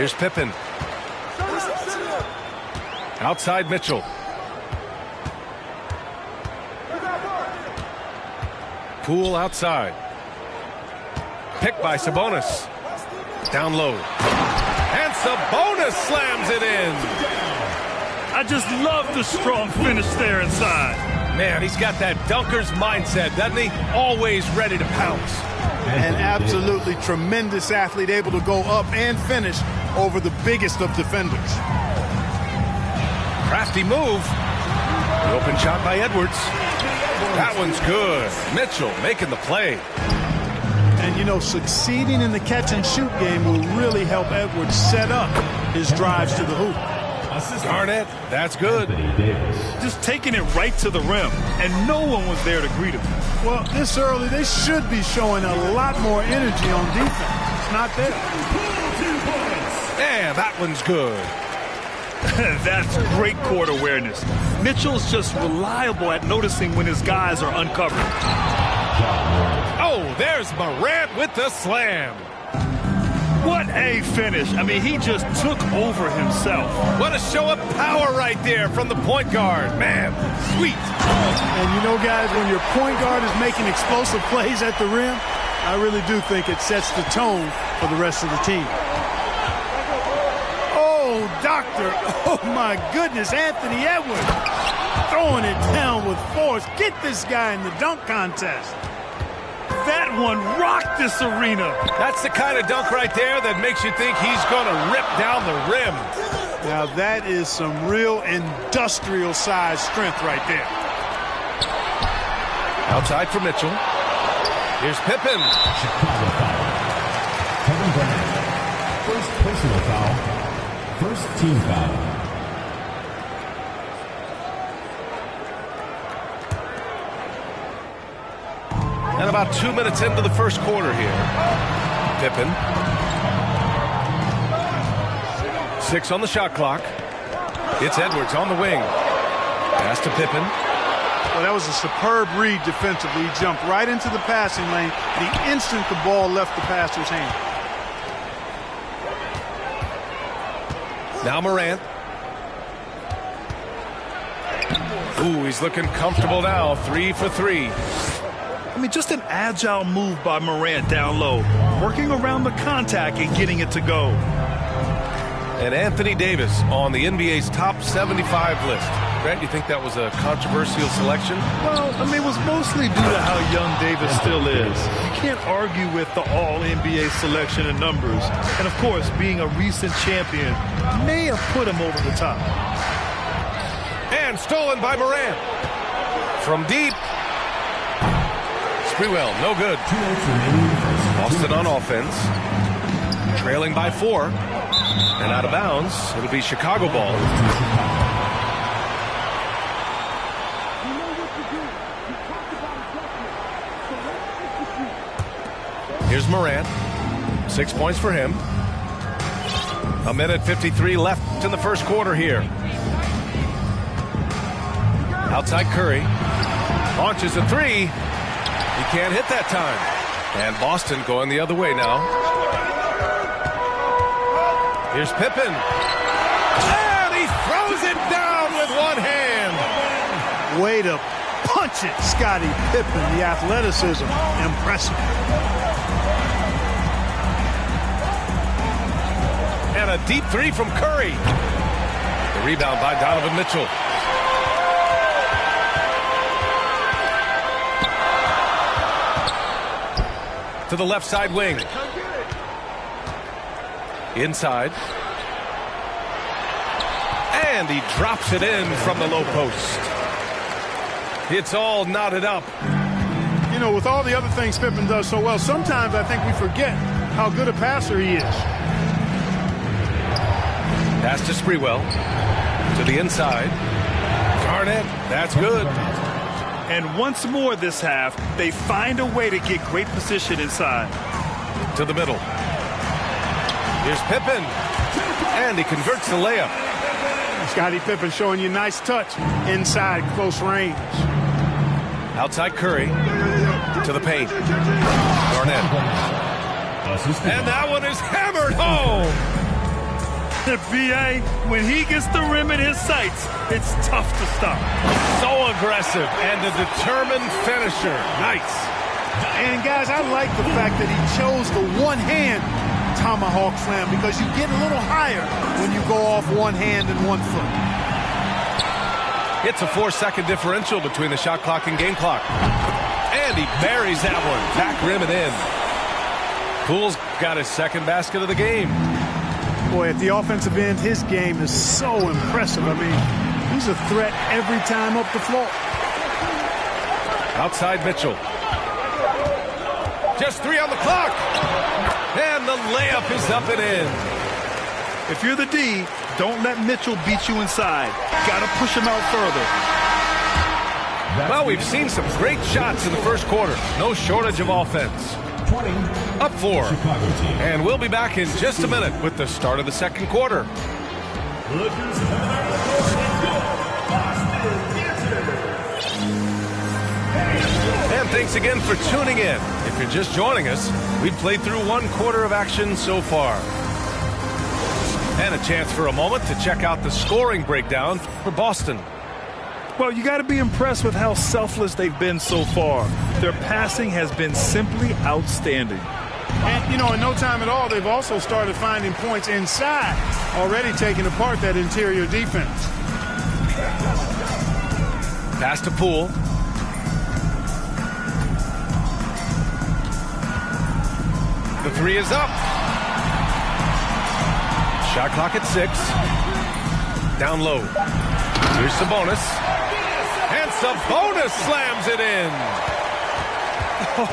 Here's Pippen. Outside Mitchell. Poole outside. Picked by Sabonis. Down low. And Sabonis slams it in. I just love the strong finish there inside. Man, he's got that dunker's mindset, doesn't he? Always ready to pounce. An absolutely tremendous athlete, able to go up and finish over the biggest of defenders. Crafty move. The open shot by Edwards. That one's good. Mitchell making the play. And, you know, succeeding in the catch-and-shoot game will really help Edwards set up his drives to the hoop. Garnett, that's good. Just taking it right to the rim, and no one was there to greet him. Well, this early, they should be showing a lot more energy on defense. It's not there. And that one's good. That's great court awareness. Mitchell's just reliable at noticing when his guys are uncovered. Oh, there's Morant with the slam. What a finish. I mean, he just took over himself. What a show of power right there from the point guard. Man, sweet. And you know, guys, when your point guard is making explosive plays at the rim, I really do think it sets the tone for the rest of the team. Oh, doctor. Oh, my goodness. Anthony Edwards throwing it down with force. Get this guy in the dunk contest. That one rocked this arena. That's the kind of dunk right there that makes you think he's going to rip down the rim. Now, that is some real industrial size strength right there. Outside for Mitchell. Here's Pippen. First personal foul. First team foul. And about 2 minutes into the first quarter here. Pippen. 6 on the shot clock. It's Edwards on the wing. Pass to Pippen. Well, that was a superb read defensively. He jumped right into the passing lane the instant the ball left the passer's hand. Now Morant. Ooh, he's looking comfortable now. 3 for 3. I mean, just an agile move by Morant down low, working around the contact and getting it to go. And Anthony Davis on the NBA's top 75 list. Grant, you think that was a controversial selection? Well, I mean, it was mostly due to how young Davis still is. You can't argue with the all-NBA selection and numbers. And, of course, being a recent champion may have put him over the top. And stolen by Morant. From deep. Sprewell, no good. Boston on offense. Trailing by 4. And out of bounds. It'll be Chicago ball. Here's Morant. 6 points for him. 1:53 left in the first quarter here. Outside Curry. Launches a 3. He can't hit that time. And Boston going the other way now. Here's Pippen. And he throws it down with one hand. Way to punch it, Scottie Pippen. The athleticism, impressive. And a deep 3 from Curry. The rebound by Donovan Mitchell. To the left side wing. Inside. And he drops it in from the low post. It's all knotted up. You know, with all the other things Pippen does so well, sometimes I think we forget how good a passer he is. Pass to Sprewell. To the inside. Garnett, that's good. And once more this half, they find a way to get great position inside. To the middle. Here's Pippen. And he converts the layup. Scottie Pippen showing you nice touch inside close range. Outside Curry. To the paint. Garnett. And that one is hammered home. B.A., when he gets the rim in his sights, it's tough to stop. So aggressive and a determined finisher. Nice. And, guys, I like the fact that he chose the one-hand tomahawk slam because you get a little higher when you go off one hand and 1 foot. It's a 4-second differential between the shot clock and game clock. And he buries that one. Back rim and in. Poole's got his second basket of the game. Boy, at the offensive end, his game is so impressive. I mean, he's a threat every time up the floor. Outside Mitchell. Just 3 on the clock. And the layup is up and in. If you're the D, don't let Mitchell beat you inside. Got to push him out further. Well, we've seen some great shots in the first quarter. No shortage of offense. 20. Up 4. Chicago team. And we'll be back in just a minute with the start of the second quarter. And thanks again for tuning in. If you're just joining us, we've played through 1 quarter of action so far. And a chance for a moment to check out the scoring breakdown for Boston. Well, you got to be impressed with how selfless they've been so far. Their passing has been simply outstanding. And, you know, in no time at all, they've also started finding points inside, already taking apart that interior defense. Pass to Poole. The 3 is up. Shot clock at 6. Down low. Here's Sabonis. And Sabonis slams it in.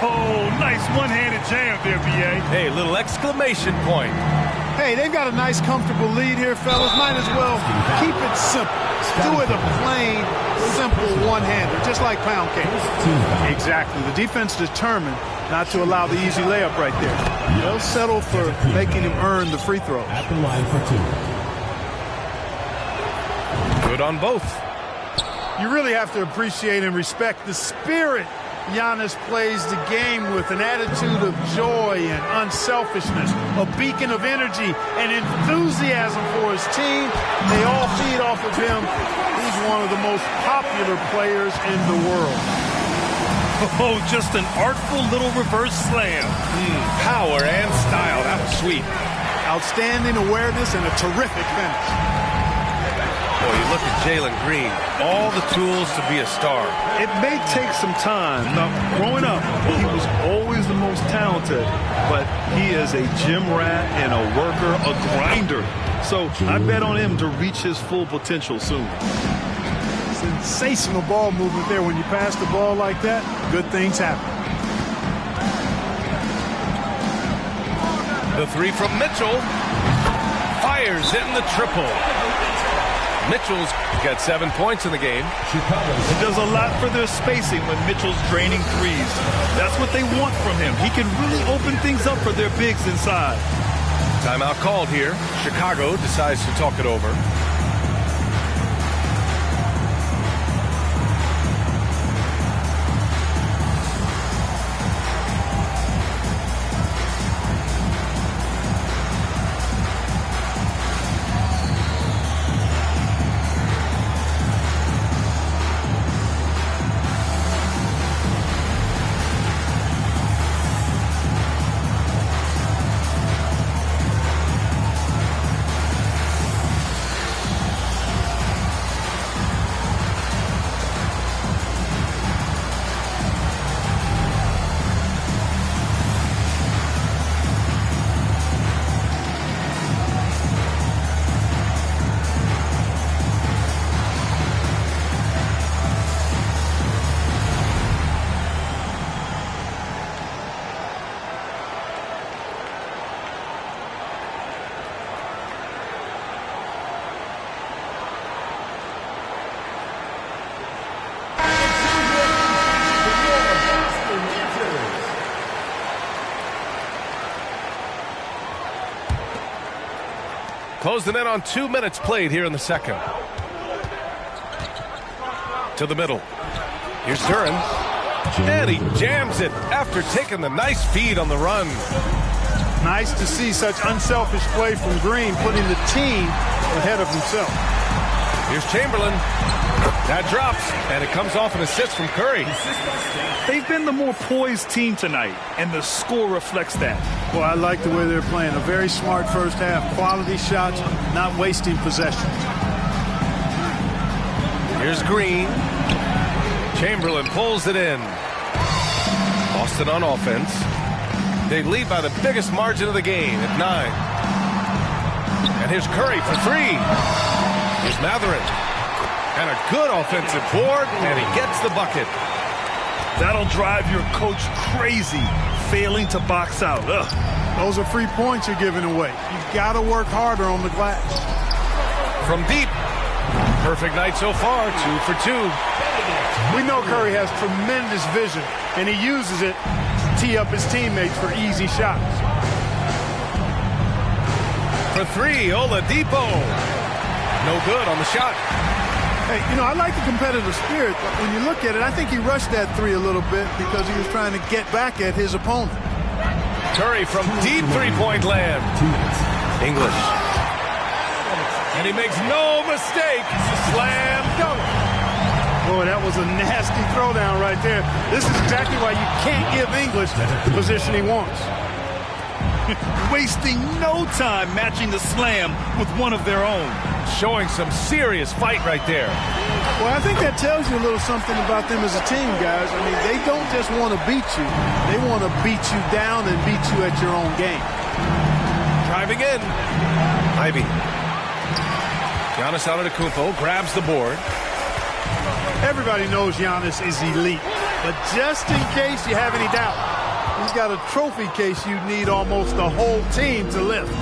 Oh, nice one-handed jam there, B.A. Hey, little exclamation point. Hey, they've got a nice, comfortable lead here, fellas. Might as well keep it simple. Do it a plain, simple one-hander, just like pound cake. Exactly. The defense determined not to allow the easy layup right there. They'll settle for making him earn the free throw. At the line for 2. Good on both. You really have to appreciate and respect the spirit Giannis plays the game with, an attitude of joy and unselfishness, a beacon of energy and enthusiasm for his team. They all feed off of him. He's one of the most popular players in the world. Oh, just an artful little reverse slam. Power and style. That was sweet. Outstanding awareness and a terrific finish. Boy, you look at Jalen Green. All the tools to be a star. It may take some time. Now, growing up, he was always the most talented, but he is a gym rat and a worker, a grinder. So I bet on him to reach his full potential soon. Sensational ball movement there. When you pass the ball like that, good things happen. The 3 from Mitchell. Fires in the triple. Mitchell's got 7 points in the game. It does a lot for their spacing when Mitchell's draining threes. That's what they want from him. He can really open things up for their bigs inside. Timeout called here. Chicago decides to talk it over. Closing in on 2 minutes played here in the second. To the middle. Here's Duran. And he jams it after taking the nice feed on the run. Nice to see such unselfish play from Green, putting the team ahead of himself. Here's Chamberlain. That drops, and it comes off an assist from Curry. They've been the more poised team tonight, and the score reflects that. Well, I like the way they're playing. A very smart first half. Quality shots, not wasting possessions. Here's Green. Chamberlain pulls it in. Boston on offense. They lead by the biggest margin of the game at 9. And here's Curry for 3. Here's Matherin. And a good offensive board, and he gets the bucket. That'll drive your coach crazy, failing to box out. Ugh. Those are free points you're giving away. You've got to work harder on the glass. From deep. Perfect night so far, 2 for 2. We know Curry has tremendous vision, and he uses it to tee up his teammates for easy shots. For 3, Oladipo. No good on the shot. Hey, you know, I like the competitive spirit, but when you look at it, I think he rushed that 3 a little bit because he was trying to get back at his opponent. Curry from deep three-point land. English. And he makes no mistake. Slam dunk. Boy, that was a nasty throwdown right there. This is exactly why you can't give English the position he wants. Wasting no time matching the slam with one of their own. Showing some serious fight right there. Well, I think that tells you a little something about them as a team, guys. I mean, they don't just want to beat you. They want to beat you down and beat you at your own game. Driving in. Ivy. Giannis Antetokounmpo grabs the board. Everybody knows Giannis is elite. But just in case you have any doubt, he's got a trophy case you need almost the whole team to lift.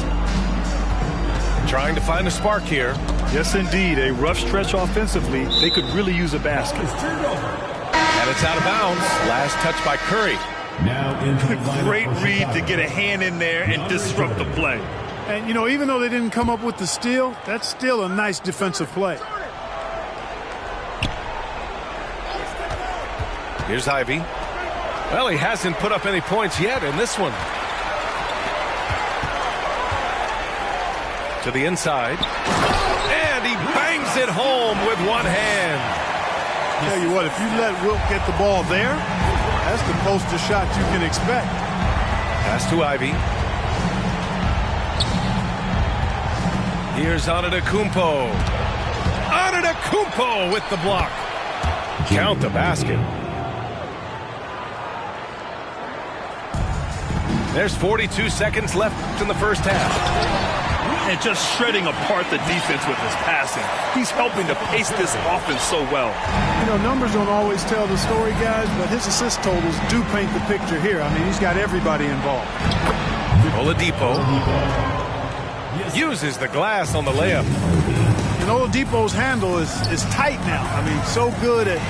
Trying to find a spark here. Yes, indeed. A rough stretch offensively. They could really use a basket. And it's out of bounds. Last touch by Curry. Now into the lineup Great for read Chicago. to get a hand in there and disrupt the play. And, you know, even though they didn't come up with the steal, that's still a nice defensive play. Here's Ivy. Well, he hasn't put up any points yet in this one. To the inside. And he bangs it home with one hand. Tell you what, if you let Wilt get the ball there, that's the closest shot you can expect. Pass to Ivy. Here's Antetokounmpo. Antetokounmpo with the block. Count the basket. There's 42 seconds left in the first half. And just shredding apart the defense with his passing. He's helping to pace this offense so well. You know, numbers don't always tell the story, guys, but his assist totals do paint the picture here. I mean, he's got everybody involved. Oladipo uses the glass on the layup. And Oladipo's handle is tight now. I mean, so good at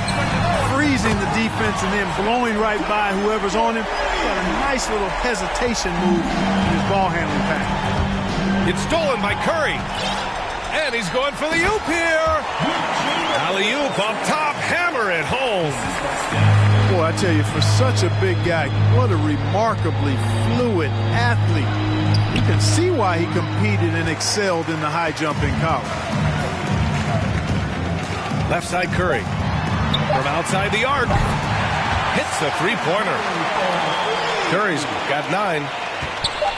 freezing the defense and then blowing right by whoever's on him. He's got a nice little hesitation move in his ball handling pattern. It's stolen by Curry. And he's going for the oop here. Alley-oop up top, hammer it home. Boy, I tell you, for such a big guy, what a remarkably fluid athlete. You can see why he competed and excelled in the high jump in college. Left side Curry. From outside the arc. Hits the three-pointer. Curry's got 9.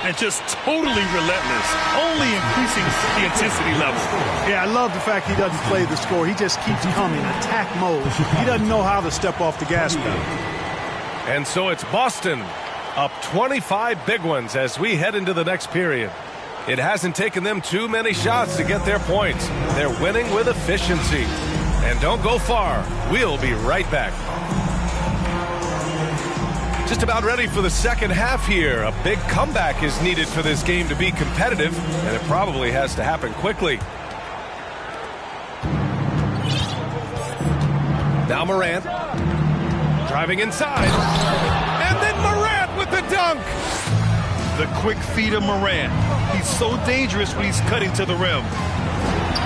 And just totally relentless, only increasing the intensity level. Yeah, I love the fact he doesn't play the score. He just keeps coming, attack mode. He doesn't know how to step off the gas pedal. And so it's Boston up 25 big ones as we head into the next period. It hasn't taken them too many shots to get their points. They're winning with efficiency. And don't go far. We'll be right back. Just about ready for the second half here. A big comeback is needed for this game to be competitive, and it probably has to happen quickly. Now Morant. Driving inside. And then Morant with the dunk. The quick feed of Morant. He's so dangerous when he's cutting to the rim.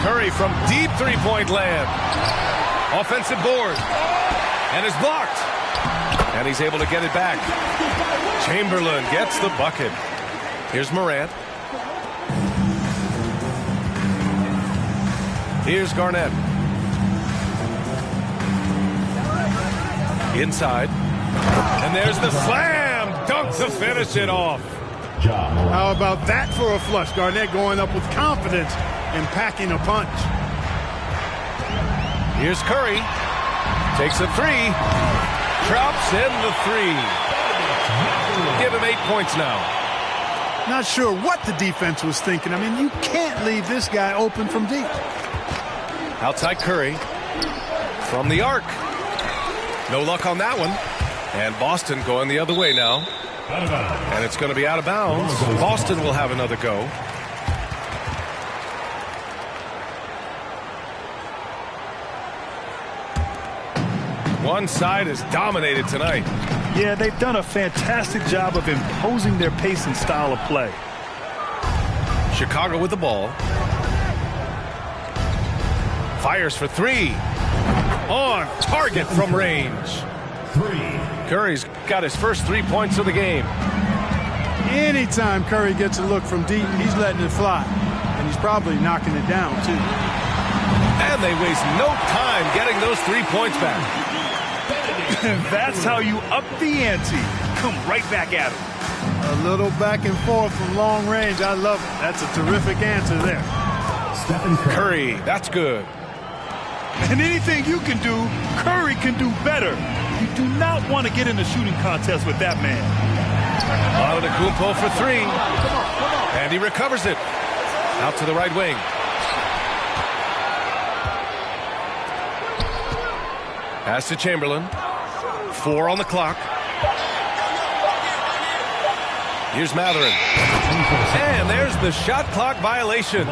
Curry from deep three-point land. Offensive board. And is blocked. And he's able to get it back. Chamberlain gets the bucket. Here's Morant. Here's Garnett. Inside. And there's the slam dunk to finish it off. How about that for a flush? Garnett going up with confidence and packing a punch. Here's Curry. Takes a three. Drops in the three. Give him 8 points now. Not sure what the defense was thinking. I mean, you can't leave this guy open from deep. Outside Curry. From the arc. No luck on that one. And Boston going the other way now. And it's going to be out of bounds. Boston will have another go. One side is dominated tonight. Yeah, they've done a fantastic job of imposing their pace and style of play. Chicago with the ball. Fires for three. On target from range. Curry's got his first 3 points of the game. Anytime Curry gets a look from deep, he's letting it fly. And he's probably knocking it down, too. And they waste no time getting those 3 points back. That's how you up the ante. Come right back at him. A little back and forth from long range. I love it. That's a terrific answer there. Curry, that's good. And anything you can do, Curry can do better. You do not want to get in a shooting contest with that man. Antetokounmpo for three. And he recovers it. Out to the right wing. Pass to Chamberlain. 4 on the clock. Here's Mathurin. And there's the shot clock violation.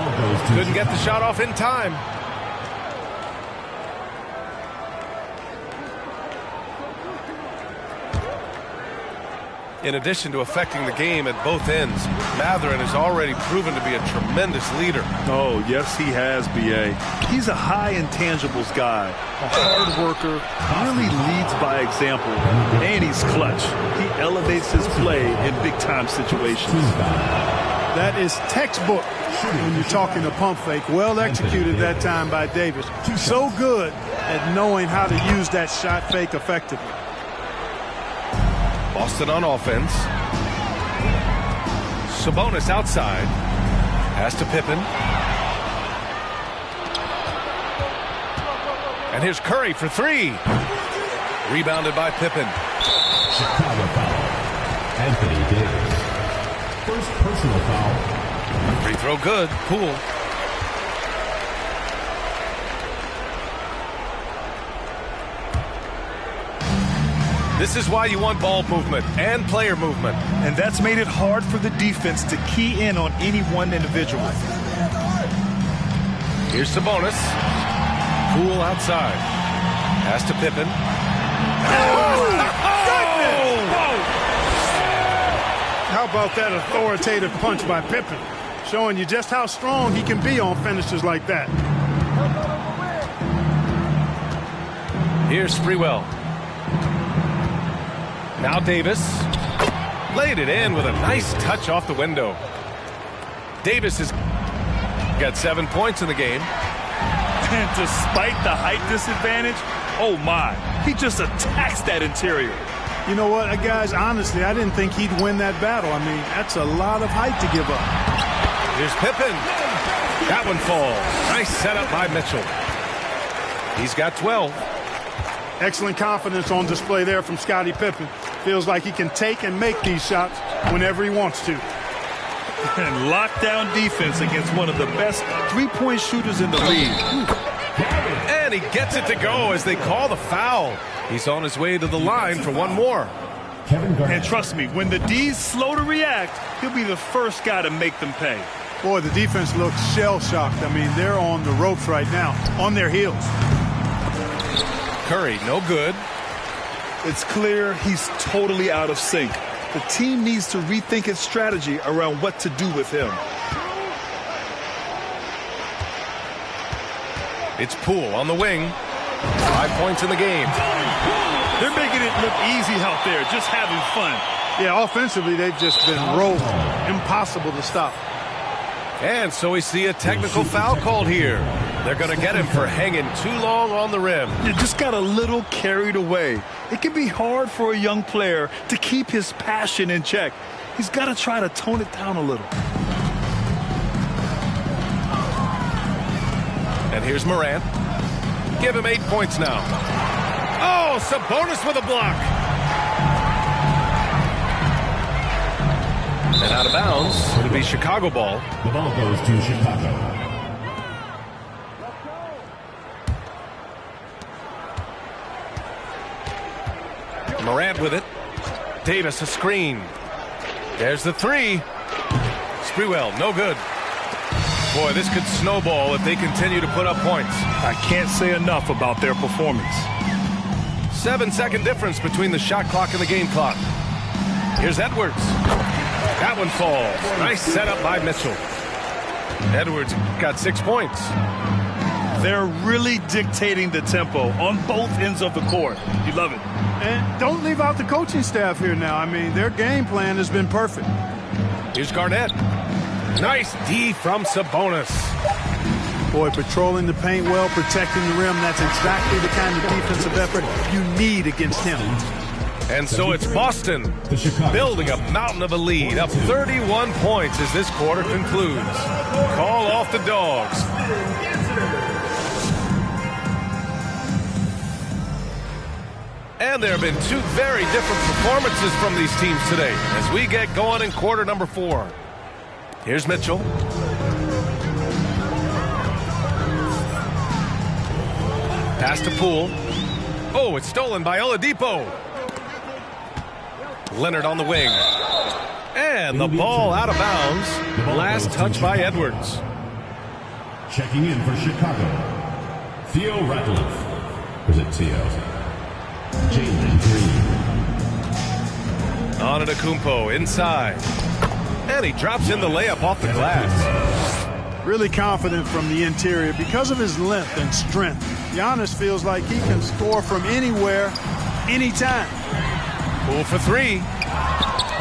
Couldn't get the shot off in time. In addition to affecting the game at both ends, Mathurin has already proven to be a tremendous leader. Oh, yes, he has, B.A. He's a high intangibles guy, a hard worker, really leads by example, and he's clutch. He elevates his play in big-time situations. That is textbook when you're talking a pump fake. Well executed that time by Davis. So good at knowing how to use that shot fake effectively. Boston on offense. Sabonis outside. Pass to Pippen. And here's Curry for three. Rebounded by Pippen. Chicago foul. Anthony Davis. First personal foul. Free throw good. Poole. This is why you want ball movement and player movement. And that's made it hard for the defense to key in on any one individual. Here's Sabonis. Poole outside. Pass to Pippen. How about that authoritative punch by Pippen? Showing you just how strong he can be on finishes like that. Here's Freewell. Now Davis. Laid it in with a nice touch off the window. Davis has got 7 points in the game. And despite the height disadvantage, oh my, he just attacks that interior. You know what, guys, honestly, I didn't think he'd win that battle. I mean, that's a lot of height to give up. Here's Pippen. That one falls. Nice setup by Mitchell. He's got 12. Excellent confidence on display there from Scottie Pippen. Feels like he can take and make these shots whenever he wants to. And lockdown defense against one of the best three-point shooters in the league. And he gets it to go as they call the foul. He's on his way to the line for one more. And trust me, when the D's slow to react, he'll be the first guy to make them pay. Boy, the defense looks shell-shocked. I mean, they're on the ropes right now, on their heels. Curry, no good. It's clear he's totally out of sync. The team needs to rethink its strategy around what to do with him. It's Poole on the wing. 5 points in the game. They're making it look easy out there, just having fun. Yeah, offensively, they've just been rolling. Impossible to stop. And so we see a technical foul called here. They're going to get him for hanging too long on the rim. You just got a little carried away. It can be hard for a young player to keep his passion in check. He's got to try to tone it down a little. And here's Morant. Give him 8 points now. Oh, Sabonis with a block. And out of bounds. It'll be Chicago ball. The ball goes to Chicago. Morant with it. Davis a screen. There's the three. Sprewell, no good. Boy, this could snowball if they continue to put up points. I can't say enough about their performance. 7-second difference between the shot clock and the game clock. Here's Edwards. That one falls. Nice setup by Mitchell. Edwards got 6 points. They're really dictating the tempo on both ends of the court. You love it. And don't leave out the coaching staff here now. I mean, their game plan has been perfect. Here's Garnett. Nice D from Sabonis. Boy, patrolling the paint well, protecting the rim. That's exactly the kind of defensive effort you need against him. And so it's Boston building a mountain of a lead, up 31 points as this quarter concludes. Call off the Dogs. And there have been two very different performances from these teams today as we get going in quarter number 4. Here's Mitchell. Pass to Poole. Oh, it's stolen by Oladipo. Leonard on the wing. And the ball out of bounds. Last touch by Edwards. Checking in for Chicago, Theo Ratliff. Or is it Theo? Jalen Green. Antetokounmpo inside. And he drops in the layup off the glass. Really confident from the interior because of his length and strength. Giannis feels like he can score from anywhere, anytime. Poole for 3.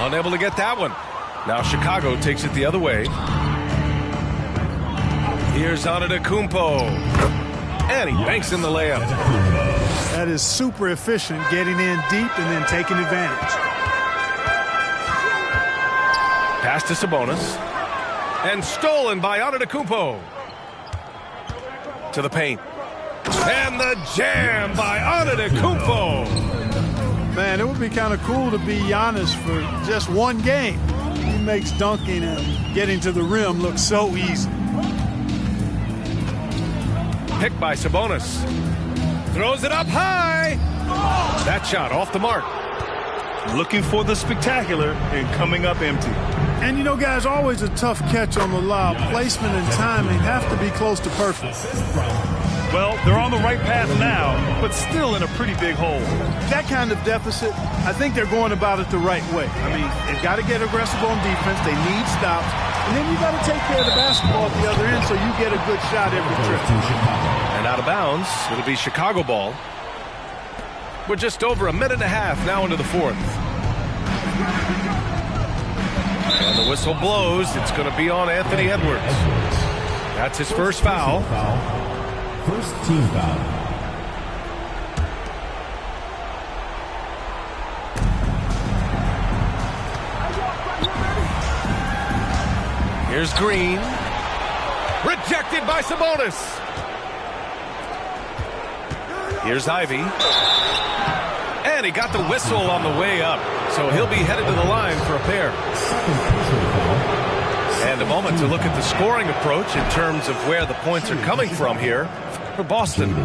Unable to get that one. Now Chicago takes it the other way. Here's Antetokounmpo. And he banks in the layup. That is super efficient, getting in deep and then taking advantage. Pass to Sabonis. And stolen by Antetokounmpo. To the paint. And the jam by Antetokounmpo. Man, it would be kind of cool to be Giannis for just one game. He makes dunking and getting to the rim look so easy. Picked by Sabonis. Throws it up high. That shot off the mark. Looking for the spectacular and coming up empty. And you know, guys, always a tough catch on the lob. Placement and timing have to be close to perfect. Well, they're on the right path now, but still in a pretty big hole. That kind of deficit, I think they're going about it the right way. I mean, they've got to get aggressive on defense. They need stops. And then you got to take care of the basketball at the other end so you get a good shot every trip. And out of bounds, it'll be Chicago ball. We're just over a minute and a half now into the 4th. And the whistle blows. It's going to be on Anthony Edwards. That's his first foul. First team foul. Here's Green. Rejected by Sabonis. Here's Ivy. And he got the whistle on the way up. So he'll be headed to the line for a pair. And a moment to look at the scoring approach in terms of where the points are coming from here for Boston.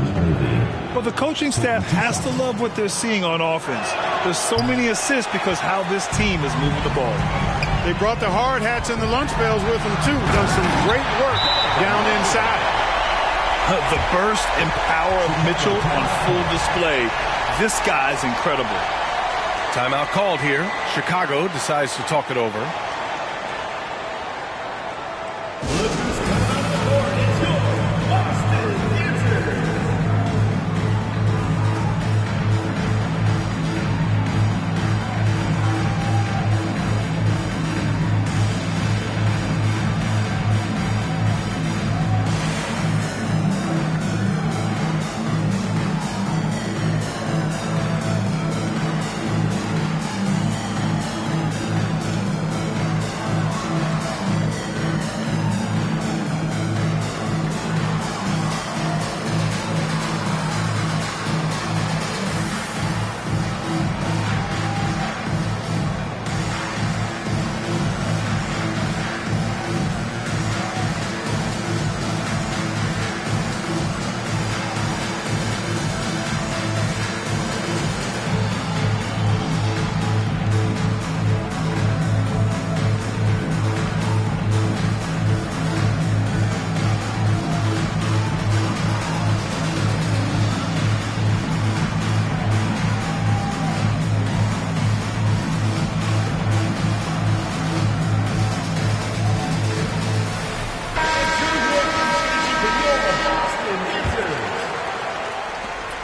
Well, the coaching staff has to love what they're seeing on offense. There's so many assists because how this team is moving the ball. They brought the hard hats and the lunch pails with them, too. Done some great work down inside. The burst and power of Mitchell on full display. This guy's incredible. Timeout called here. Chicago decides to talk it over.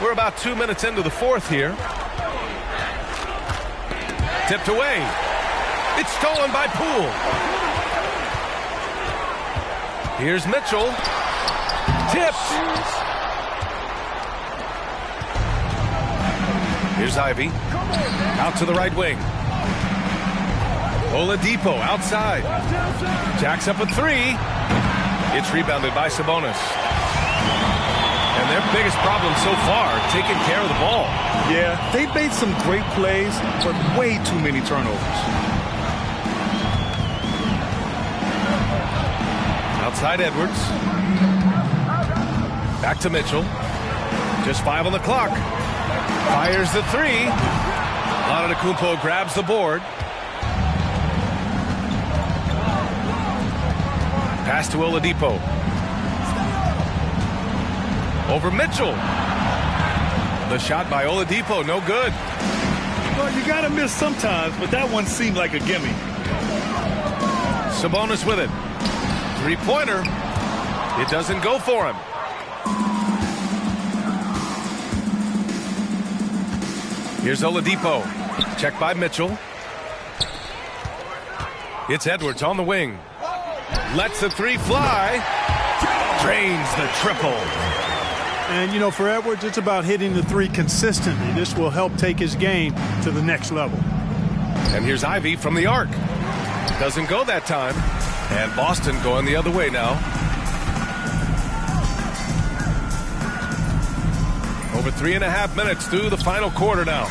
We're about 2 minutes into the fourth here. Tipped away. It's stolen by Poole. Here's Mitchell. Tipped. Here's Ivy. Out to the right wing. Oladipo outside. Jacks up a three. It's rebounded by Sabonis. And their biggest problem so far, taking care of the ball. Yeah, they've made some great plays, but way too many turnovers. Outside Edwards. Back to Mitchell. Just 5 on the clock. Fires the three. Antetokounmpo grabs the board. Pass to Oladipo. Over Mitchell. The shot by Oladipo, no good. Well, you got to miss sometimes, but that one seemed like a gimme. Sabonis with it. Three-pointer. It doesn't go for him. Here's Oladipo. Check by Mitchell. It's Edwards on the wing. Lets the three fly. Drains the triple. And, you know, for Edwards, it's about hitting the three consistently. This will help take his game to the next level. And here's Ivy from the arc. Doesn't go that time. And Boston going the other way now. Over 3.5 minutes through the final quarter now.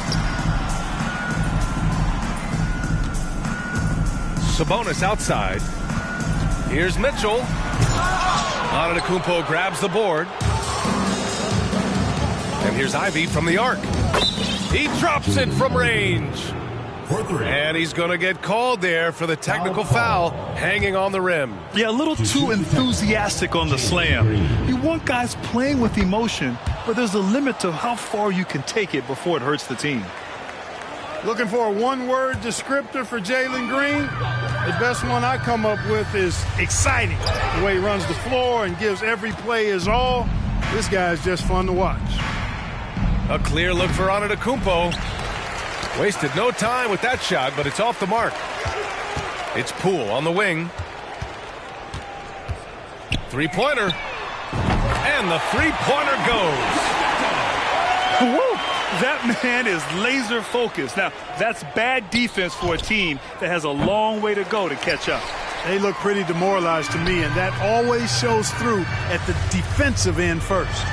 Sabonis outside. Here's Mitchell. Antetokounmpo grabs the board. And here's Ivy from the arc. He drops it from range. And he's going to get called there for the technical foul, hanging on the rim. Yeah, a little too enthusiastic on the slam. You want guys playing with emotion, but there's a limit to how far you can take it before it hurts the team. Looking for a one-word descriptor for Jalen Green? The best one I come up with is exciting. The way he runs the floor and gives every play his all. This guy is just fun to watch. A clear look for Antetokounmpo. Wasted no time with that shot, but it's off the mark. It's Poole on the wing. Three-pointer. And the three-pointer goes. Woo! That man is laser focused. Now, that's bad defense for a team that has a long way to go to catch up. They look pretty demoralized to me, and that always shows through at the defensive end first.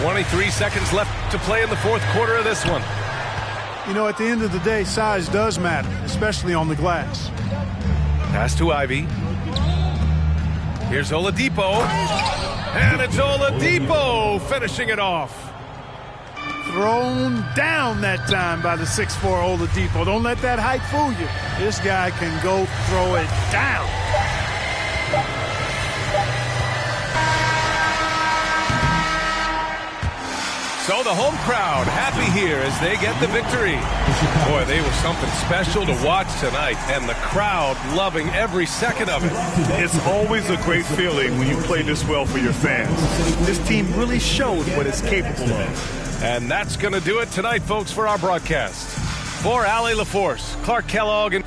23 seconds left to play in the fourth quarter of this one. You know, at the end of the day, size does matter, especially on the glass. Pass to Ivy. Here's Oladipo. And it's Oladipo finishing it off. Thrown down that time by the 6'4" Oladipo. Don't let that height fool you. This guy can go throw it down. So the home crowd happy here as they get the victory. Boy, they were something special to watch tonight, and the crowd loving every second of it. It's always a great feeling when you play this well for your fans. This team really showed what it's capable of. And that's going to do it tonight, folks, for our broadcast. For Allie LaForce, Clark Kellogg, and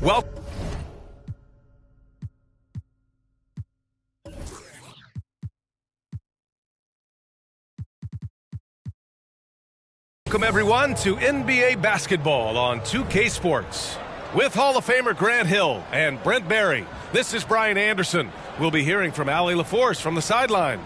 Welcome everyone to NBA basketball on 2K Sports. With Hall of Famer Grant Hill and Brent Barry, this is Brian Anderson. We'll be hearing from Allie LaForce from the sideline.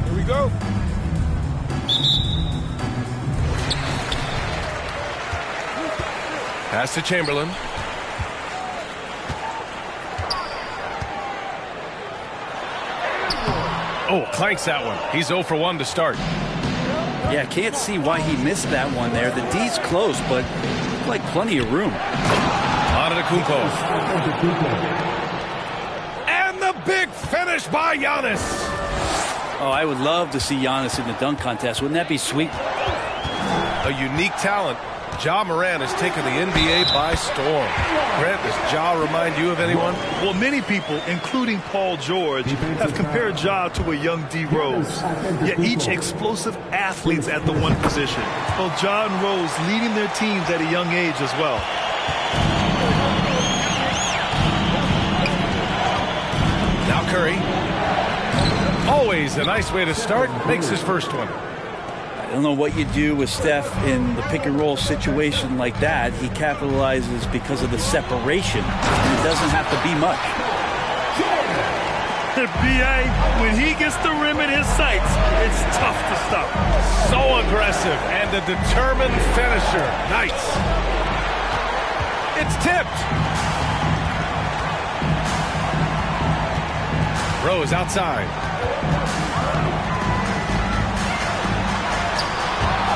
Here we go. Pass to Chamberlain. Oh, clanks that one. He's 0 for 1 to start. Yeah, can't see why he missed that one there. The D's close, but like plenty of room. Antetokounmpo. And the big finish by Giannis. Oh, I would love to see Giannis in the dunk contest. Wouldn't that be sweet? A unique talent. Ja Morant has taken the NBA by storm. Grant, does Ja remind you of anyone? Well, many people, including Paul George, have compared Ja to a young D. Rose. Yet each explosive athletes at the one position. Both Ja and Rose leading their teams at a young age as well. Now Curry. Always a nice way to start. Makes his first one. I don't know what you do with Steph in the pick-and-roll situation like that. He capitalizes because of the separation, and it doesn't have to be much. B.A., when he gets the rim in his sights, it's tough to stop. So aggressive and a determined finisher. Nice. It's tipped. Rose outside.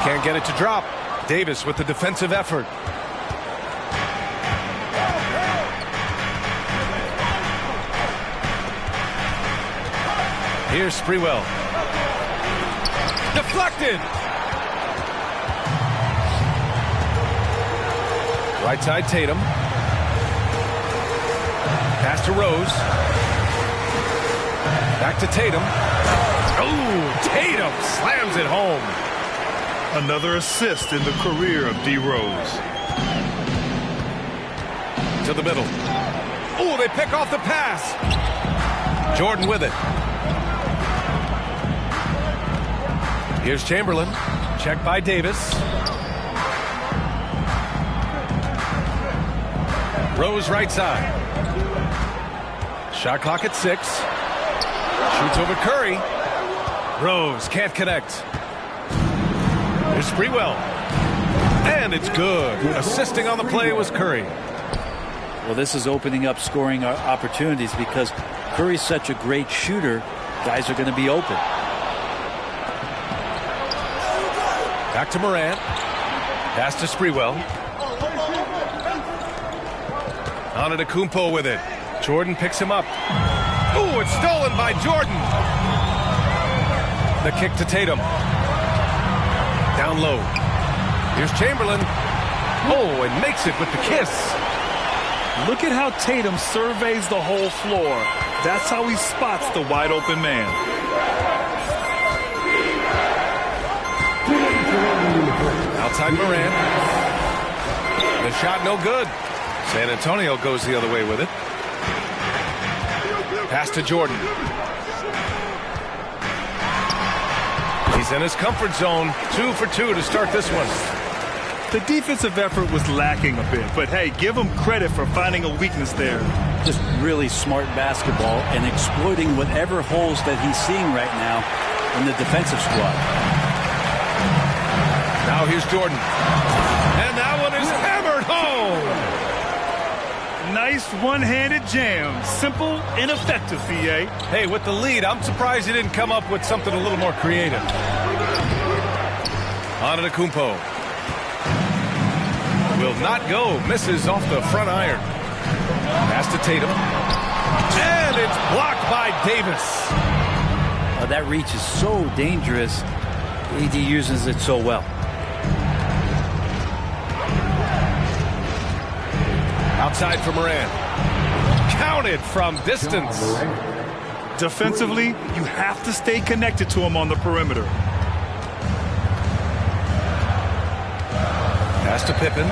Can't get it to drop. Davis with the defensive effort. Here's Sprewell. Deflected. Right side Tatum. Pass to Rose. Back to Tatum. Oh, Tatum slams it home. Another assist in the career of D. Rose. To the middle. Oh, they pick off the pass. Jordan with it. Here's Chamberlain. Checked by Davis. Rose right side. Shot clock at 6. Shoots over Curry. Rose can't connect. Here's Sprewell. And it's good. Assisting on the play was Curry. Well, this is opening up scoring opportunities because Curry's such a great shooter. Guys are going to be open. Back to Morant. Pass to Sprewell. Antetokounmpo with it. Jordan picks him up. Ooh, it's stolen by Jordan. The kick to Tatum. Down low. Here's Chamberlain. Oh, and makes it with the kiss. Look at how Tatum surveys the whole floor. That's how he spots the wide open man. Outside Morant. The shot no good. San Antonio goes the other way with it. Pass to Jordan. He's in his comfort zone. 2 for 2 to start this one. The defensive effort was lacking a bit, but hey, give him credit for finding a weakness there. Just really smart basketball and exploiting whatever holes that he's seeing right now in the defensive squad. Now here's Jordan. And that one is hammered home. Nice one-handed jam. Simple and effective, B.A. Hey, with the lead, I'm surprised he didn't come up with something a little more creative. Antetokounmpo. Will not go. Misses off the front iron. Pass to Tatum. And it's blocked by Davis. That reach is so dangerous. AD uses it so well. Outside for Morant. Counted from distance. Defensively, you have to stay connected to him on the perimeter. Pass to Pippen.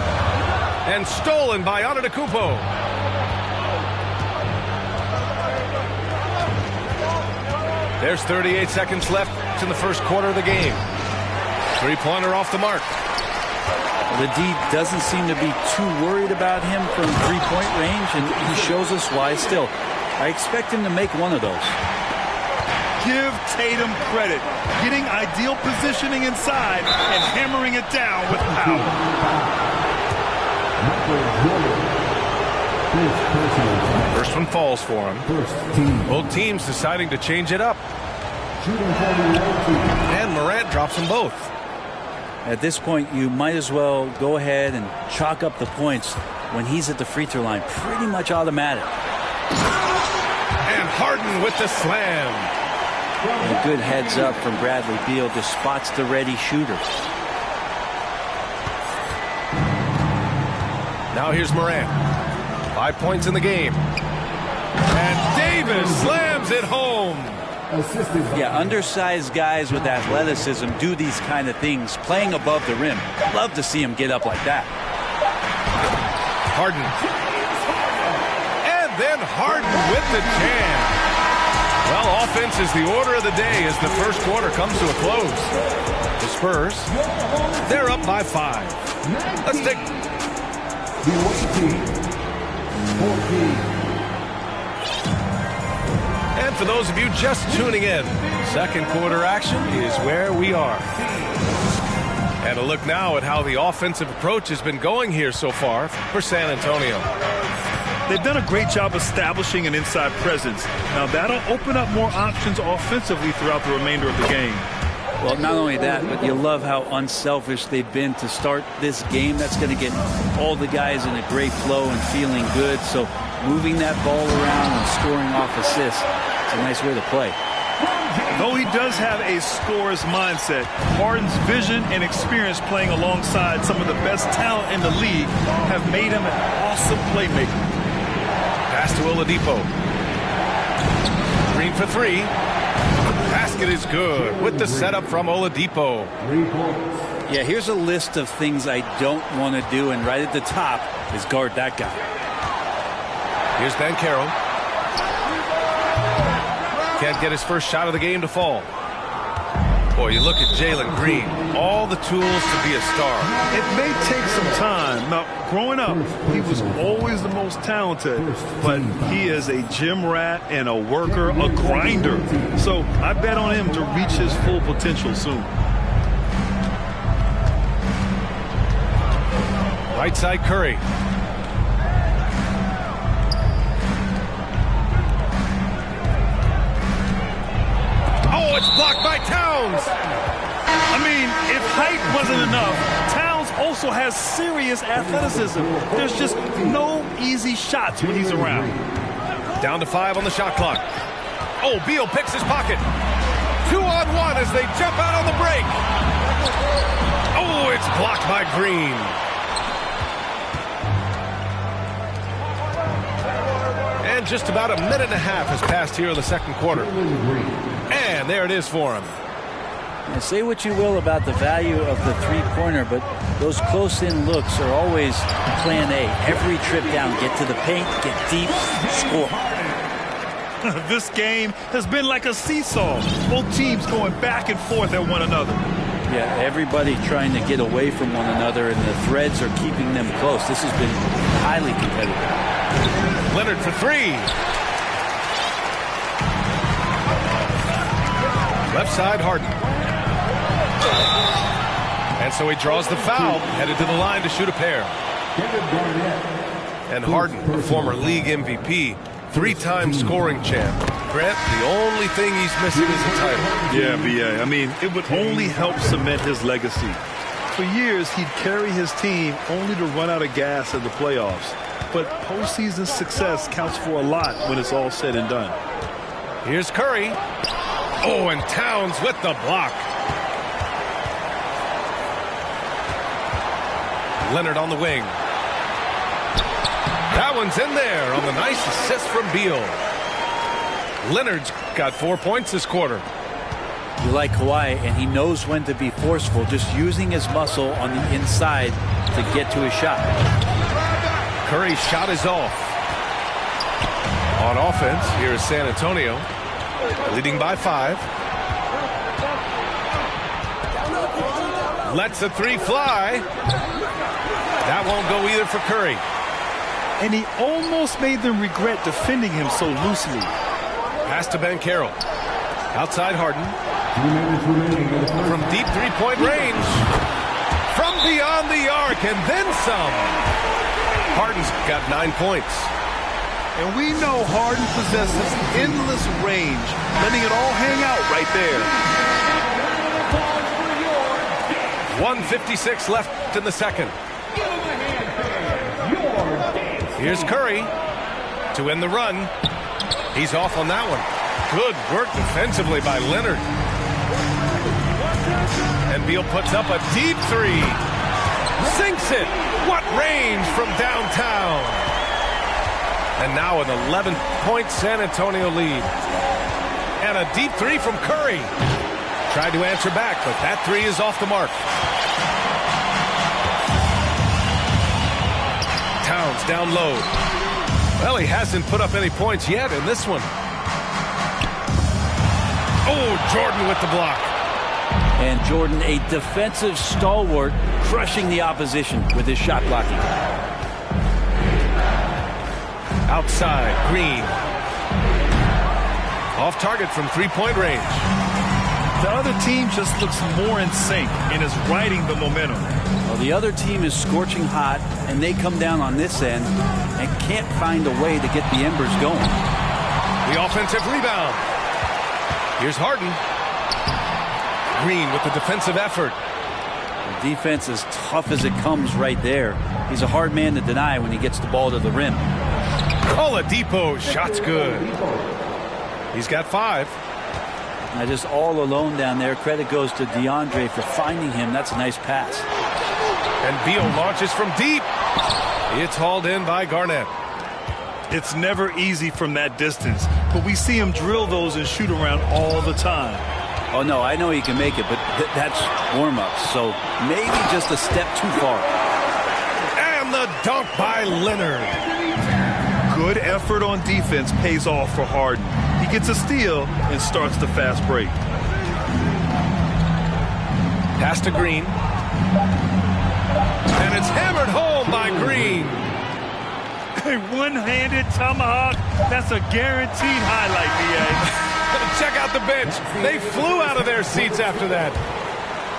And stolen by Antetokounmpo. There's 38 seconds left in the first quarter of the game. Three-pointer off the mark. The D doesn't seem to be too worried about him from three-point range, and he shows us why still. I expect him to make one of those. Give Tatum credit. Getting ideal positioning inside and hammering it down with power. First one falls for him. Both teams deciding to change it up. And Morant drops them both. At this point, you might as well go ahead and chalk up the points when he's at the free throw line. Pretty much automatic. And Harden with the slam. A good heads up from Bradley Beal. Just spots the ready shooter. Now here's Morant. 5 points in the game. And Davis slams it home. Yeah, undersized guys with athleticism do these kind of things, playing above the rim. Love to see him get up like that. Harden. And then Harden with the jam. Well, offense is the order of the day as the first quarter comes to a close. The Spurs, they're up by 5. Let's take... And for those of you just tuning in, second quarter action is where we are. And a look now at how the offensive approach has been going here so far for San Antonio. They've done a great job establishing an inside presence. Now that'll open up more options offensively throughout the remainder of the game. Well, not only that, but you love how unselfish they've been to start this game. That's going to get all the guys in a great flow and feeling good. So moving that ball around and scoring off assists, it's a nice way to play. Though he does have a scorer's mindset, Harden's vision and experience playing alongside some of the best talent in the league have made him an awesome playmaker. Pass to Oladipo. Green for 3. Basket is good with the setup from Oladipo. Yeah, here's a list of things I don't want to do, and right at the top is guard that guy. Here's Banchero. Can't get his first shot of the game to fall. Boy, you look at Jalen Green. All the tools to be a star. It may take some time. Now, growing up, he was always the most talented, but he is a gym rat and a worker, a grinder. So I bet on him to reach his full potential soon. Right side Curry. Oh, it's blocked by Towns. I mean, if height wasn't enough, Towns also has serious athleticism. There's just no easy shots when he's around. Down to 5 on the shot clock. Oh, Beal picks his pocket. 2-on-1 as they jump out on the break. Oh, it's blocked by Green. And just about a minute and a half has passed here in the second quarter. And there it is for him. Now, say what you will about the value of the three-pointer, but those close-in looks are always plan A. Every trip down, get to the paint, get deep, score. This game has been like a seesaw. Both teams going back and forth at one another. Yeah, everybody trying to get away from one another, and the threads are keeping them close. This has been highly competitive. Leonard for 3. Left side, Harden. And so he draws the foul, headed to the line to shoot a pair. And Harden, a former league MVP, 3-time scoring champ. Grant, the only thing he's missing is a title. Yeah, B.A. I mean, it would only help cement his legacy. For years, he'd carry his team only to run out of gas in the playoffs. But postseason success counts for a lot when it's all said and done. Here's Curry. Oh, and Towns with the block. Leonard on the wing. That one's in there on the nice assist from Beal. Leonard's got 4 points this quarter. You like Kawhi, and he knows when to be forceful, just using his muscle on the inside to get to his shot. Curry's shot is off. On offense, here is San Antonio, leading by 5. Lets the 3 fly. That won't go either for Curry. And he almost made them regret defending him so loosely. Pass to Banchero. Outside Harden. From deep three-point range. From beyond the arc and then some. Harden's got 9 points. And we know Harden possesses endless range, letting it all hang out right there. 1:56 left in the second. Here's Curry to end the run. He's off on that one. Good work defensively by Leonard. And Beal puts up a deep 3. Sinks it. What range from downtown. And now an 11-point San Antonio lead. And a deep 3 from Curry. Tried to answer back, but that 3 is off the mark. Towns down low. Well, he hasn't put up any points yet in this one. Oh, Jordan with the block. And Jordan, a defensive stalwart, crushing the opposition with his shot blocking. Outside, Green. Off target from three-point range. The other team just looks more in sync and is riding the momentum. Well, the other team is scorching hot, and they come down on this end and can't find a way to get the embers going. The offensive rebound. Here's Harden. Green with the defensive effort. The defense is tough as it comes right there. He's a hard man to deny when he gets the ball to the rim. Oladipo, shot's good. He's got 5. Now just all alone down there. Credit goes to DeAndre for finding him. That's a nice pass. And Beal launches from deep. It's hauled in by Garnett. It's never easy from that distance, but we see him drill those and shoot around all the time. Oh, no, I know he can make it, but that's warm-ups, so maybe just a step too far. And the dunk by Leonard. Good effort on defense pays off for Harden. He gets a steal and starts the fast break. Pass to Green. And it's hammered home by Green. A one-handed tomahawk. That's a guaranteed highlight, B.A. Check out the bench. They flew out of their seats after that.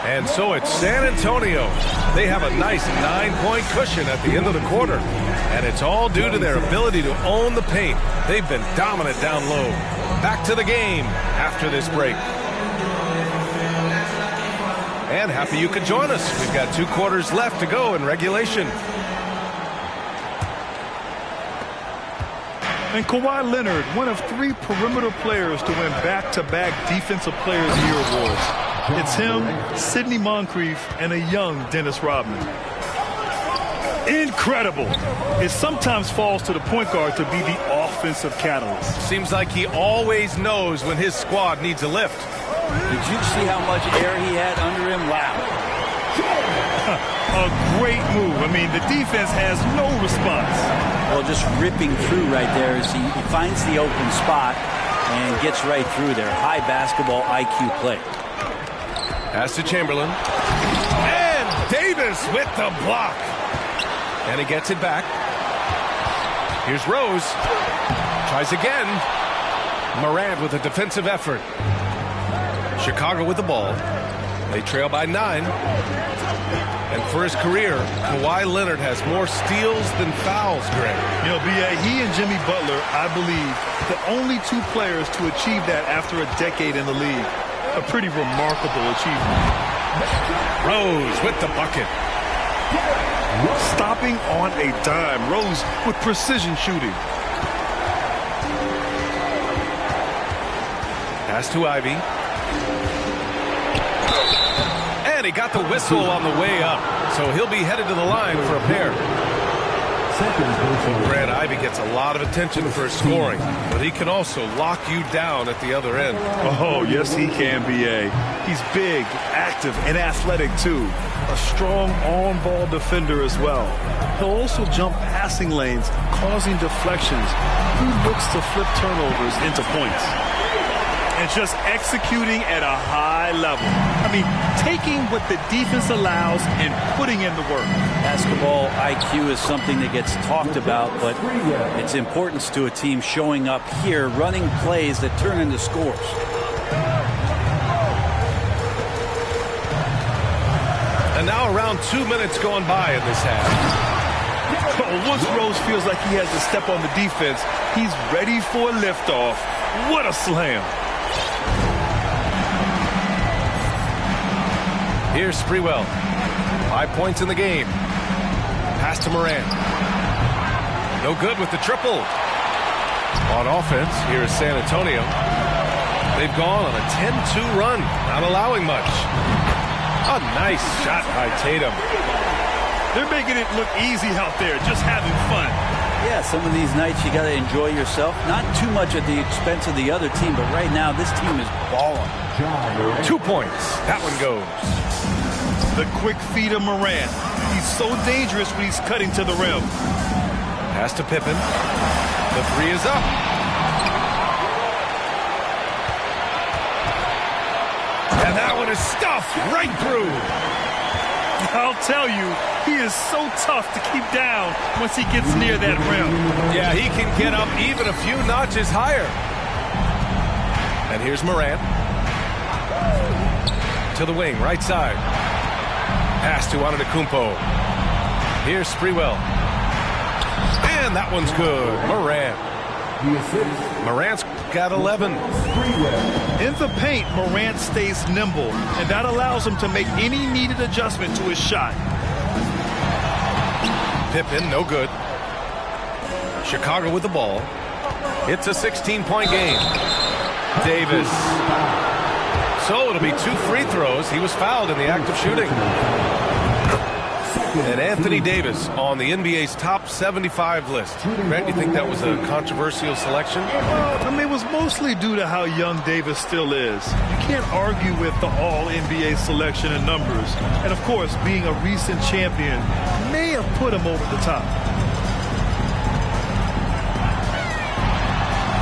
And so it's San Antonio. They have a nice 9-point cushion at the end of the quarter. And it's all due to their ability to own the paint. They've been dominant down low. Back to the game after this break. And happy you could join us. We've got 2 quarters left to go in regulation. And Kawhi Leonard, one of 3 perimeter players to win back-to-back Defensive Player of the Year awards. It's him, Sidney Moncrief, and a young Dennis Rodman. Incredible. It sometimes falls to the point guard to be the offensive catalyst. Seems like he always knows when his squad needs a lift. Did you see how much air he had under him? Wow. A great move. I mean, the defense has no response. Well, just ripping through right there as he finds the open spot and gets right through there. High basketball IQ play. Pass to Chamberlain. And Davis with the block. And he gets it back. Here's Rose. Tries again. Morant with a defensive effort. Chicago with the ball. They trail by 9. And for his career, Kawhi Leonard has more steals than fouls, Greg. You know, B.A., he and Jimmy Butler, I believe, the only 2 players to achieve that after a decade in the league. A pretty remarkable achievement. Rose with the bucket. Stopping on a dime. Rose with precision shooting. Pass to Ivy. And he got the whistle on the way up, so he'll be headed to the line for a pair. Grant Ivy gets a lot of attention for his scoring, but he can also lock you down at the other end. Oh, yes, he can, B.A. He's big, active, and athletic, too. A strong on-ball defender as well. He'll also jump passing lanes, causing deflections. He looks to flip turnovers into points. And just executing at a high level. I mean, taking what the defense allows and putting in the work. Basketball IQ is something that gets talked about, but its importance to a team showing up here, running plays that turn into scores. And now around 2 minutes going by in this half. Once Rose feels like he has to step on the defense, he's ready for a liftoff. What a slam. Here's Sprewell. 5 points in the game. Pass to Morant. No good with the triple. On offense, here's San Antonio. They've gone on a 10-2 run, not allowing much. A nice shot by Tatum. They're making it look easy out there, just having fun. Yeah, some of these nights you got to enjoy yourself. Not too much at the expense of the other team, but right now this team is balling. 2 points. That one goes. The quick feed of Morant. He's so dangerous when he's cutting to the rim. Pass to Pippen. The three is up. And that one is stuffed right through. I'll tell you, he is so tough to keep down once he gets near that rim. Yeah, he can get up even a few notches higher. And here's Morant. To the wing, right side. Pass to Antetokounmpo. Here's Sprewell. And that one's good. Morant's got 11. In the paint, Morant stays nimble, and that allows him to make any needed adjustment to his shot. Pippen, no good. Chicago with the ball. It's a 16-point game. Davis. So it'll be 2 free throws. He was fouled in the act of shooting. And Anthony Davis on the NBA's top 75 list. Grant, you think that was a controversial selection? Well, I mean, it was mostly due to how young Davis still is. You can't argue with the all-NBA selection and numbers. And, of course, being a recent champion may have put him over the top.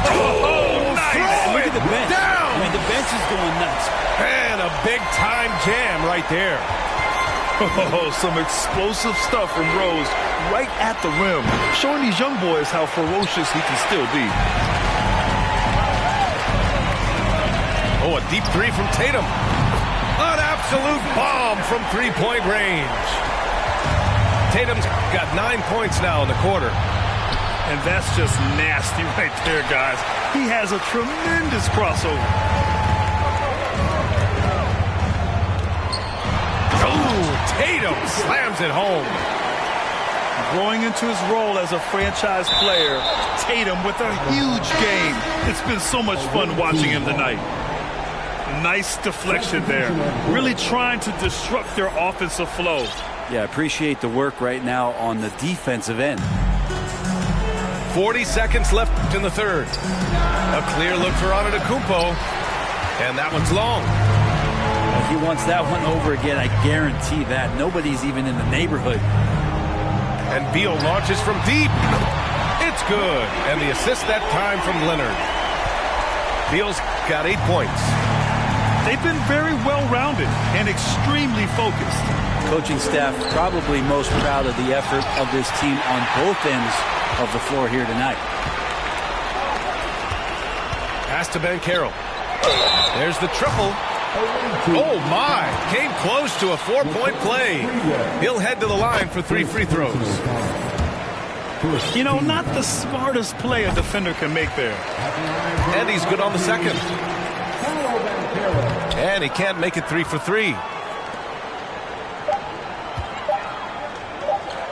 Oh, nice! Look at the bench. Down! I mean, the bench is going nuts. And a big-time jam right there. Oh, some explosive stuff from Rose right at the rim, showing these young boys how ferocious he can still be. Oh, a deep three from Tatum. An absolute bomb from three-point range. Tatum's got 9 points now in the quarter. And that's just nasty right there, guys. He has a tremendous crossover. Tatum slams it home. Growing into his role as a franchise player, Tatum with a huge game. It's been so much fun watching him tonight. Nice deflection there. Really trying to disrupt their offensive flow. Yeah, appreciate the work right now on the defensive end. 40 seconds left in the third. A clear look for Antetokounmpo. And that one's long. If he wants that one over again, I guarantee that. Nobody's even in the neighborhood. And Beal launches from deep. It's good. And the assist that time from Leonard. Beal's got 8 points. They've been very well-rounded and extremely focused. Coaching staff probably most proud of the effort of this team on both ends of the floor here tonight. Pass to Banchero. There's the triple. Oh, my. Came close to a 4-point play. He'll head to the line for 3 free throws. You know, not the smartest play a defender can make there. And he's good on the second. And he can't make it 3 for 3.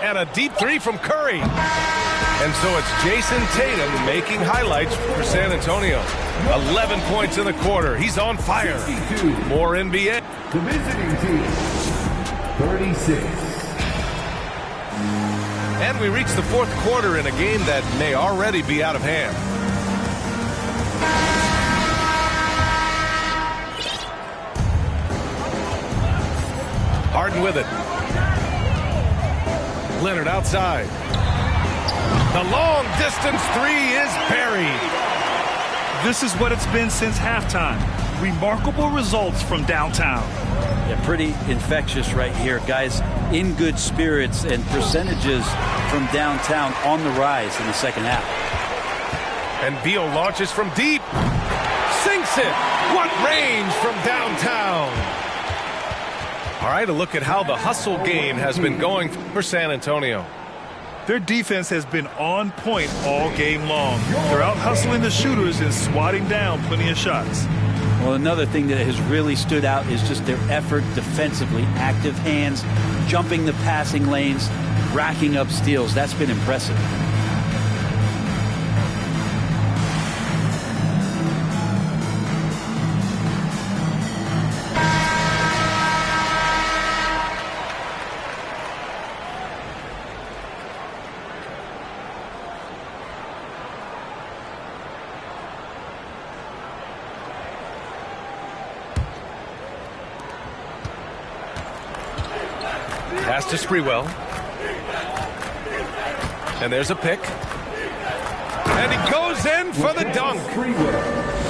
And a deep three from Curry. And so it's Jason Tatum making highlights for San Antonio. 11 points in the quarter. He's on fire. More NBA. The visiting team, 36. And we reach the fourth quarter in a game that may already be out of hand. Harden with it. Leonard outside. The long distance three is buried. This is what it's been since halftime. Remarkable results from downtown. Yeah, pretty infectious right here. Guys in good spirits, and percentages from downtown on the rise in the second half. And Beal launches from deep. Sinks it. What range from downtown. All right, a look at how the hustle game has been going for San Antonio. Their defense has been on point all game long. They're out hustling the shooters and swatting down plenty of shots. Well, another thing that has really stood out is just their effort defensively. Active hands, jumping the passing lanes, racking up steals. That's been impressive. Pass to Sprewell. And there's a pick. And he goes in for the dunk.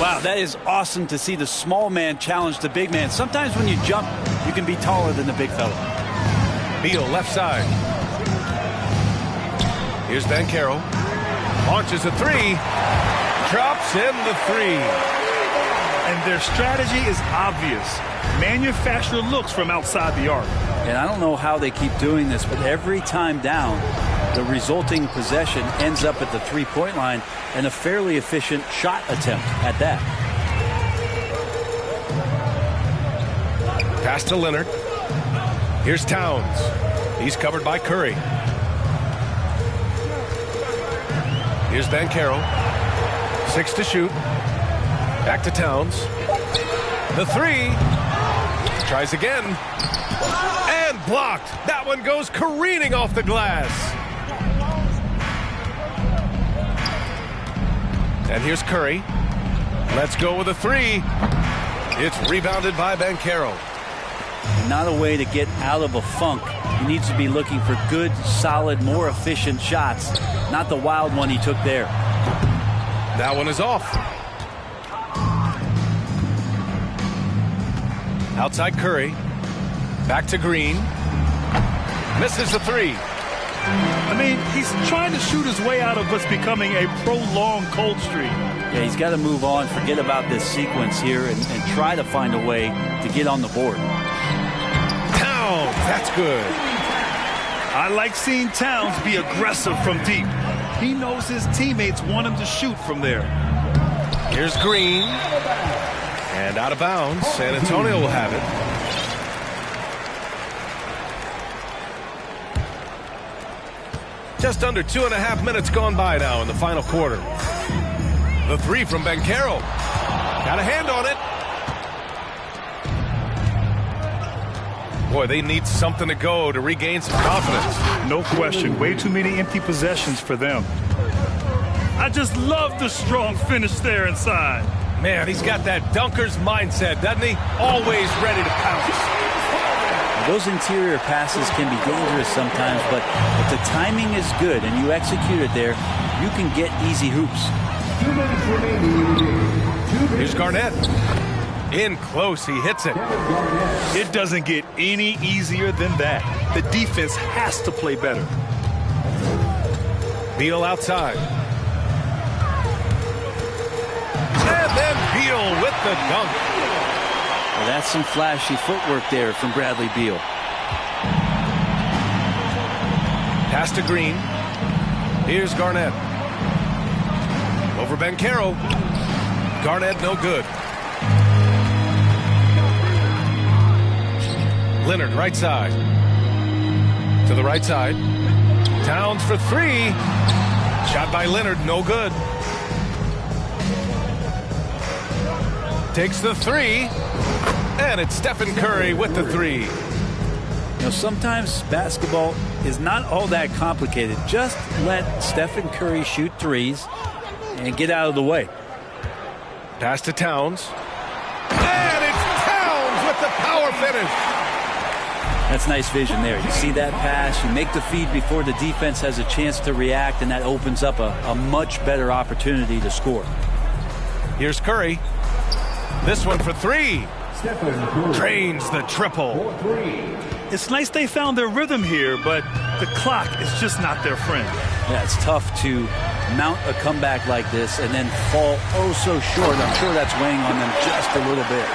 Wow, that is awesome to see the small man challenge the big man. Sometimes when you jump, you can be taller than the big fella. Beal left side. Here's Banchero. Launches a three. Drops in the three. And their strategy is obvious. Manufacture looks from outside the arc. And I don't know how they keep doing this, but every time down, the resulting possession ends up at the three-point line, and a fairly efficient shot attempt at that. Pass to Leonard. Here's Towns. He's covered by Curry. Here's Banchero. 6 to shoot. Back to Towns. The three. Tries again. And blocked. That one goes careening off the glass. And here's Curry. Let's go with a three. It's rebounded by Banchero. Not a way to get out of a funk. He needs to be looking for good, solid, more efficient shots. Not the wild one he took there. That one is off. Outside Curry. Back to Green. Misses the three. I mean, he's trying to shoot his way out of what's becoming a prolonged cold streak. Yeah, he's got to move on, forget about this sequence here, and try to find a way to get on the board. Towns, that's good. I like seeing Towns be aggressive from deep. He knows his teammates want him to shoot from there. Here's Green. And out of bounds. San Antonio will have it. Just under 2.5 minutes gone by now in the final quarter. The three from Banchero. Got a hand on it. Boy, they need something to go to regain some confidence. No question. Way too many empty possessions for them. I just love the strong finish there inside. Man, he's got that dunker's mindset, doesn't he? Always ready to pounce. Those interior passes can be dangerous sometimes, but if the timing is good and you execute it there, you can get easy hoops. Here's Garnett. In close, he hits it. It doesn't get any easier than that. The defense has to play better. Beal outside. And then Beal with the dunk. Well, that's some flashy footwork there from Bradley Beal. Pass to Green. Here's Garnett. Over Banchero. Garnett no good. Leonard right side. To the right side. Towns for three. Shot by Leonard, no good. Takes the three. And it's Stephen Curry with the three. know, sometimes basketball is not all that complicated. Just let Stephen Curry shoot threes and get out of the way. Pass to Towns. And it's Towns with the power finish. That's nice vision there. You see that pass, you make the feed before the defense has a chance to react, and that opens up a much better opportunity to score. Here's Curry. This one for three. Drains the triple. It's nice they found their rhythm here, but the clock is just not their friend. Yeah, it's tough to mount a comeback like this and then fall oh so short. I'm sure that's weighing on them just a little bit.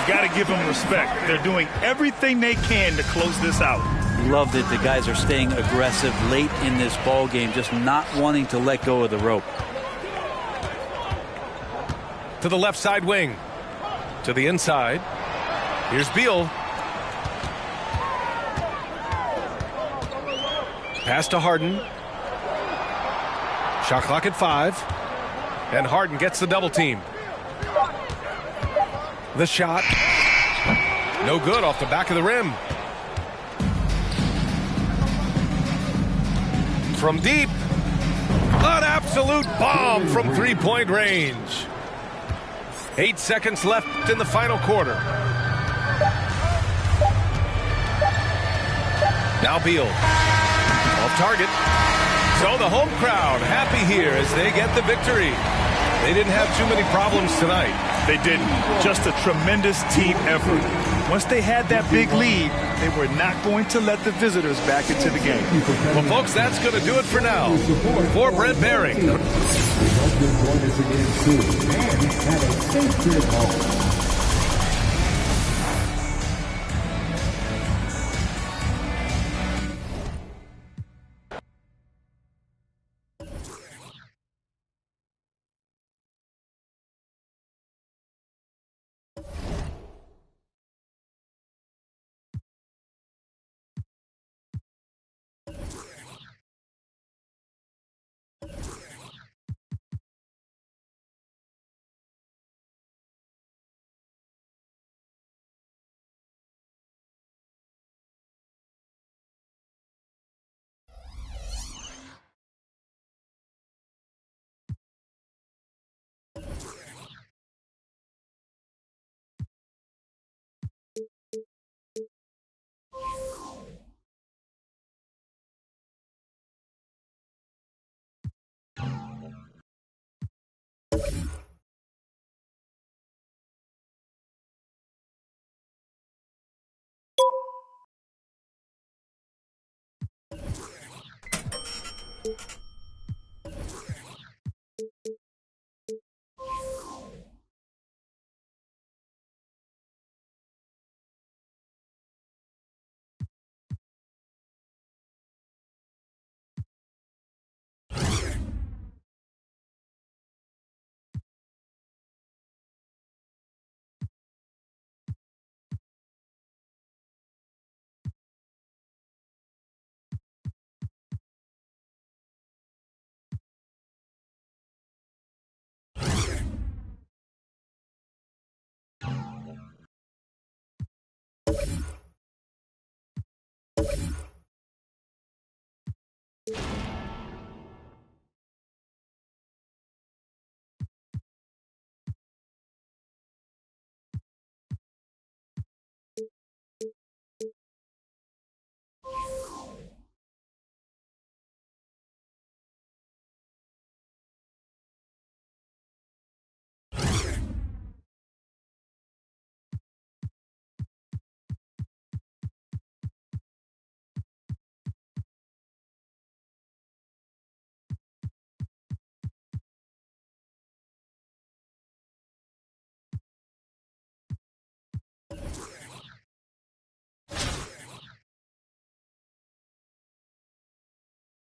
You got to give them respect. They're doing everything they can to close this out. Love that the guys are staying aggressive late in this ball game, just not wanting to let go of the rope. To the left side wing. To the inside. Here's Beal. Pass to Harden. Shot clock at 5. And Harden gets the double team. The shot. No good off the back of the rim. From deep. An absolute bomb from three-point range. 8 seconds left in the final quarter. Now Beal. Off target. So the home crowd happy here as they get the victory. They didn't have too many problems tonight. They didn't. Just a tremendous team effort. Once they had that big lead, they were not going to let the visitors back into the game. Well, folks, that's going to do it for now. For Brent Behring. We hope you'll join us again soon and have a safe trip home.